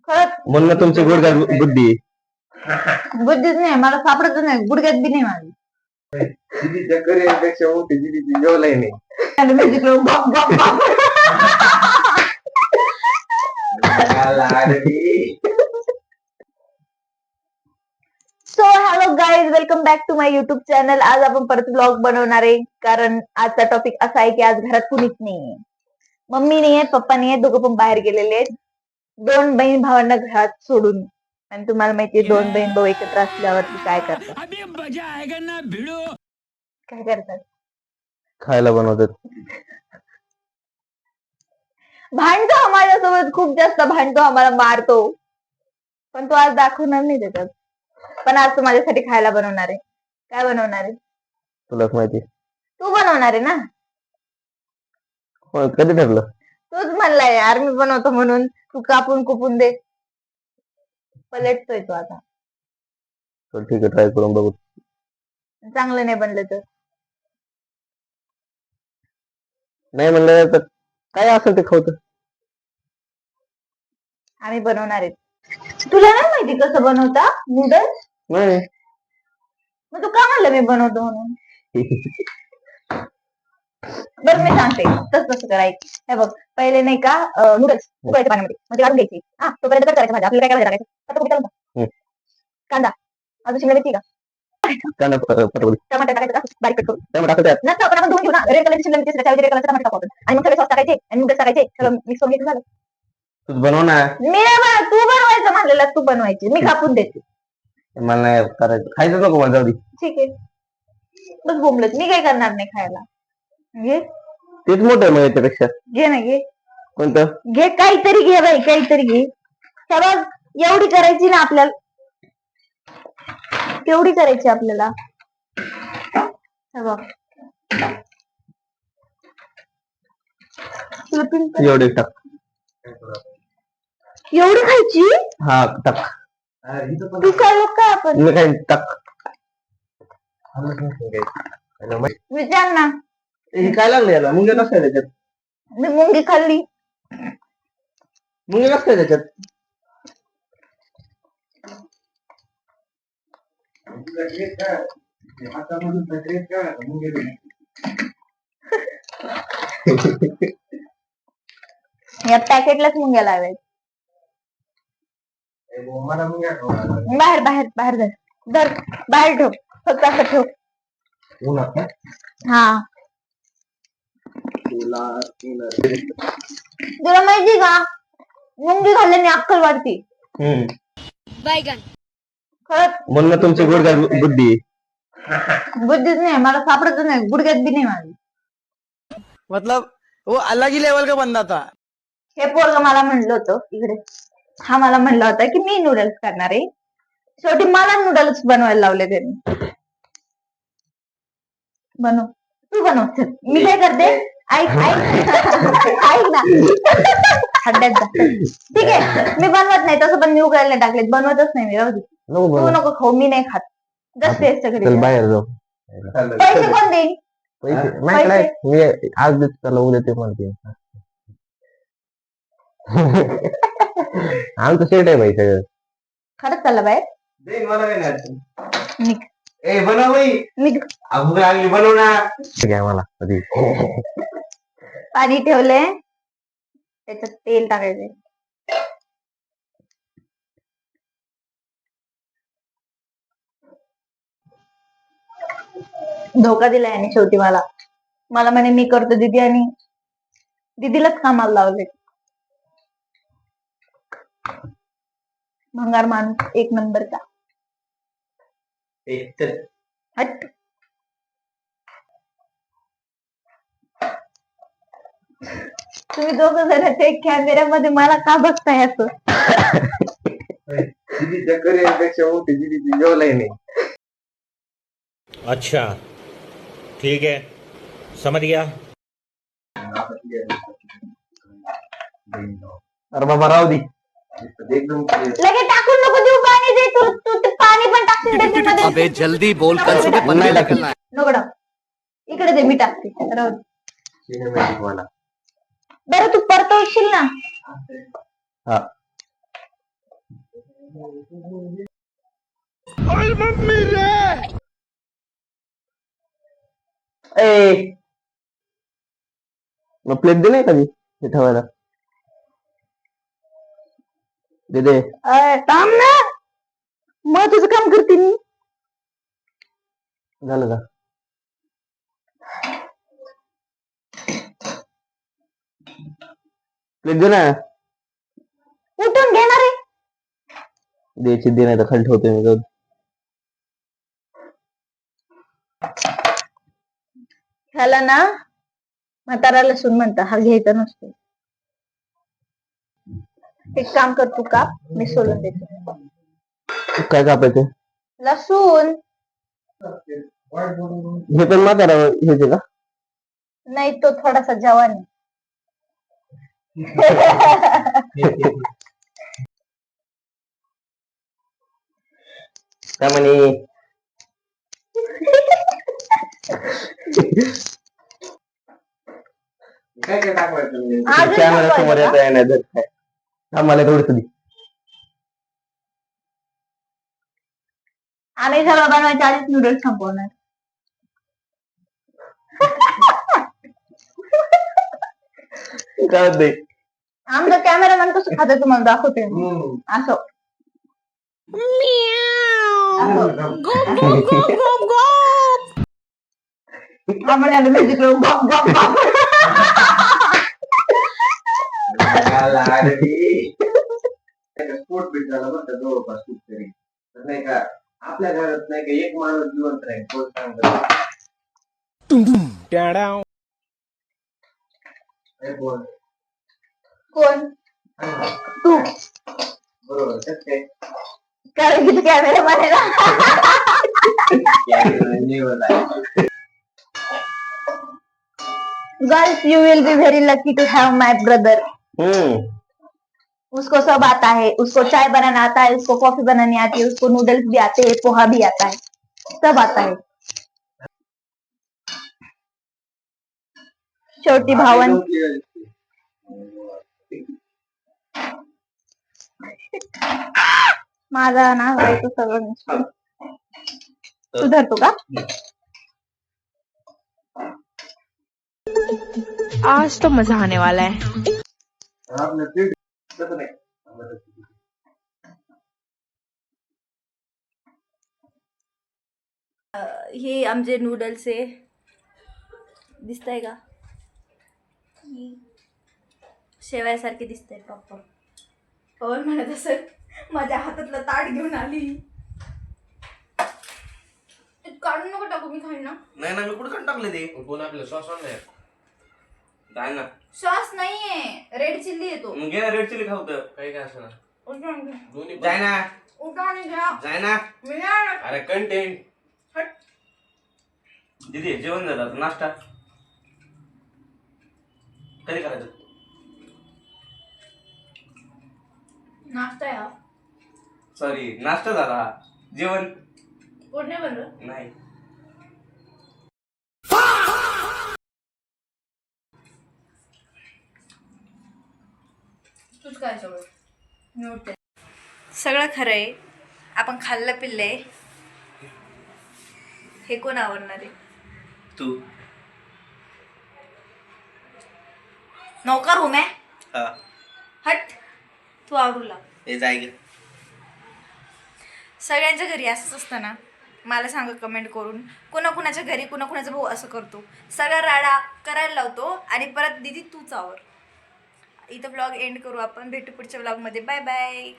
खरंच म्हणून तुमची गुडघ्यात बुद्धी बुद्धीच नाही मला सापडत नाही गुडघ्यात बी नाही माझी दीदीच्या करिअरपेक्षा मोठी दीदीची जेवलाय नाही. आणि मी तिकडे बॉक बॉक बॉक so hello guys welcome back to my YouTube channel. आज आपण परत व्लॉग बनवणार आहे कारण आजचा टॉपिक असा आहे की आज घरात कुणीच नाहीये. मम्मी नाहीये, पप्पा नाहीये, दोघं पण बाहेर गेलेले आहेत. दोन बहीण भावांना घरात सोडून. आणि तुम्हाला माहितीये दोन बहीण भाऊ एकत्र असल्यावरती काय करतात. काय करतात? खायला बनवतात. भांडतो माझ्यासोबत, खूप जास्त भांडतो, आम्हाला मारतो. पण तो आज दाखवणार नाही त्याच्यात. पण आज तू माझ्यासाठी खायला बनवणार आहे. काय बनवणार आहे? तुलाच माहिती. तू बनवणार आहे ना? कधी ठरलं? तूच म्हणलाय यार मी बनवतो म्हणून. तू कापून कुपून दे. पलटतोय तो आता. ठीक आहे, ट्राय करून बघू. चांगलं नाही बनलं तर नाही म्हणलं तर काय असेल ते खावत. आम्ही बनवणार आहे. तुला नाही माहिती कसं बनवता नूडल्स? नाही. मग तू का म्हणलं मी बनवतो म्हणून? बरं मी सांगते कसं करायचं. हे बघ, पहिले नाही का नूडल्स उकळायचे पाण्यामध्ये, मग ते काढून घ्यायचे. तोपर्यंत काय करायचं भाजी आपल्याला काय काय टाकायचं? कांदा, अजून शिमला मिरची का? टमाटर टाकायचं का बारीक कट करून? नंतर आपण धुवून घेऊ ना. रेड कलरची शिमला मिरची त्याच्यावर रेड कलरचे टमाटर टाकू आपण. आणि मग सगळे सॉस टाकायचे आणि नूडल्स टाकायचे, सगळं मिक्स करून घ्यायचं. झालं. तू बनव ना. मी नाही बनवत, तू बनवायचं म्हणलेलं, तू बनवायची, मी कापून देते. मला नाही करायचं, खायचं नको मला, जाऊ दे. ठीक आहे, बस बोंबलत मी काय करणार नाही खायला. घे, तेच मोठं मग याच्यापेक्षा. घे ना, घे. कोणतं? घे, काहीतरी घे बाई, काहीतरी घे. सगळं एवढी करायची ना आपल्याला, तेवढी करायची आपल्याला. एवढे टाक. एवढी खायची? हा टाक. तू काय लोक काय आपण मी काय टाक. विचार ना. हे काय लागलं याला? मुंग्या कसं काय त्याच्यात? मी मुंगी खाल्ली. मुंग्या कसं काय त्याच्यात? या पॅकेटलाच मुंग्या लावायच्या. बाहेर बाहेर बाहेर धर, धर बाहेर ठेव, फक्त असं ठेव. हा, तुला माहिती का मुंगी खाल्ल्याने अक्कल वाढते. खरंच. म्हणून तुमची गुडघ्यात बुद्धी बुद्धीच नाही मला सापडत नाही, गुडघ्यात बी नाही माझी. मतलब वो अलग ही लेवल का बंदा था. हे पोरग मला म्हणलं होतं इकडे, हा मला म्हणला होता की मी नूडल्स करणार आहे. शेवटी मला नूडल्स बनवायला लावले त्यांनी. बनव, तू बनव. मी काय करते, ऐक ऐक ऐक ना. खड्ड्यात जा. ठीक आहे, मी बनवत नाही तसं, पण मी उघडायला टाकलेत, बनवतच नाही मी. राहू दे, तू नको खाऊ, मी नाही खात. जस्ट टेस्ट घरी. बाहेर जाऊ. पैसे कोण देईन? पैसे मी आज देतो त्याला, उद्या ते म्हणते. आमचं सेट आहे भाई सगळं. खरंच चालला बाहेर. निघ. बनव ना. घ्या मला कधी. पाणी ठेवले, त्याच्यात तेल टाकायचे. धोका दिलाय आणि शेवटी मला मला म्हणे मी करतो दीदी, आणि दीदीलाच कामाला लावले. भंगार माणूस एक नंबरचा. हट. तुम्ही दोघं जण ते कॅमेऱ्यामध्ये मला का बघताय असं? दीदीच्या करिअरपेक्षा मोठी दीदीची जेवलाय नाही. अच्छा ठीक है, समझ गया. अरे बाबा राहू दे. लगे टाकून नको देऊ पाणी. दे तू, तू ते पाणी पण टाकशील त्याच्यामध्ये. अबे जल्दी बोल, कल सुबह पनवेल निकलना है. नको टाक, इकडे दे, मी टाकते. राहू दे. बरं तू परतवशील ना. हा, ए मग प्लेट दे नाही कधी हे ठेवायला दे दे. थांब ना, मग तुझं काम करते मी. झालं का? प्लेट दे ना. उठून घेणार आहे. द्यायची दे नाही तर खाली ठेवतोय मी जाऊ दे. ह्याला ना म्हातारा लसूण म्हणता, हा घ्यायचा नसतो. एक काम कर, तू काप, मी सोलून देते. काय कापायचं? लसूण. हे पण म्हातारा घ्यायचे का? नाही, तो थोडासा जवान आहे. काय म्हणे? काय काय दाखवायचं म्हणजे? अजून कॅमेरा समोर दाखवायचं येता येणार जर काय आम्हाला थोडस दे. आम्ही सगळं बनवायच्या आधीच नूडल्स संपवणार. काय होतंय? आमचा कॅमेरामॅन कसं खातं तुम्हाला दाखवते मी. असं आम्हाला म्युझिक स्पोर्ट बीट झाला बरं का जवळपास खूप तरी. तर नाही का आपल्या घरात नाही का एक माणूस जिवंत राहील कोण सांगतो. कोण? तू. बरोबर तेच काय कारण की तू कॅमेरामॅन आहे ना. Girls, you will be very lucky to have my brother. उसको सब आता है, उसको चाय बनाना आता है, उसको कॉफी बनानी आती है, उसको नूडल्स भी आते हैं, पोहा भी आता है, सब आता है. शेवटी भावन माझा ना बायको सगळं नसतं. सुधारतो का? आज तो मजा आने वाला है. आपलं पीठ तसं नाही. हे आमचे नूडल्स आहे, दिसतंय का? शेवायसारखे दिसतंय प्रॉपर. पवन म्हणत असेल माझ्या हातातलं ताट घेऊन आली. काढून नको टाकू, मी खाईन ना. नाही ना, मी कुठं टाकले ते? कोण आपलं सॉस नाही काय ना? सॉस नाहीये, रेड चिल्ली येतो. मग घे ना, रेड चिली खाऊ तर काही काय असं ना. दोन्ही जाय ना, उठा आणि घ्या. जाय ना. मी नाही आणत. अरे कंटेंट हट. दीदी जेवण झालं आता, नाश्ता कधी करायचं? नाश्ता आहे हा. सॉरी, नाश्ता झाला, जेवण पोट नाही भरलं. नाही. तूच काय सगळं सगळं खरं आहे. आपण खाल्लं पिल्लंय, हे कोण आवडणार आहे? तू नौकर हूं मैं. हा हट, तू आवडू लाग. हे जाय गे. सगळ्यांच्या घरी असंच असतं ना? मला सांगा कमेंट करून, कुणाकुणाच्या घरी कुणाकुणाचा भाऊ असं करतो, सगळा राडा करायला लावतो आणि परत दीदी तूच आवर. इथं ब्लॉग एंड करू आपण, भेटू पुढच्या ब्लॉगमध्ये. Bye bye.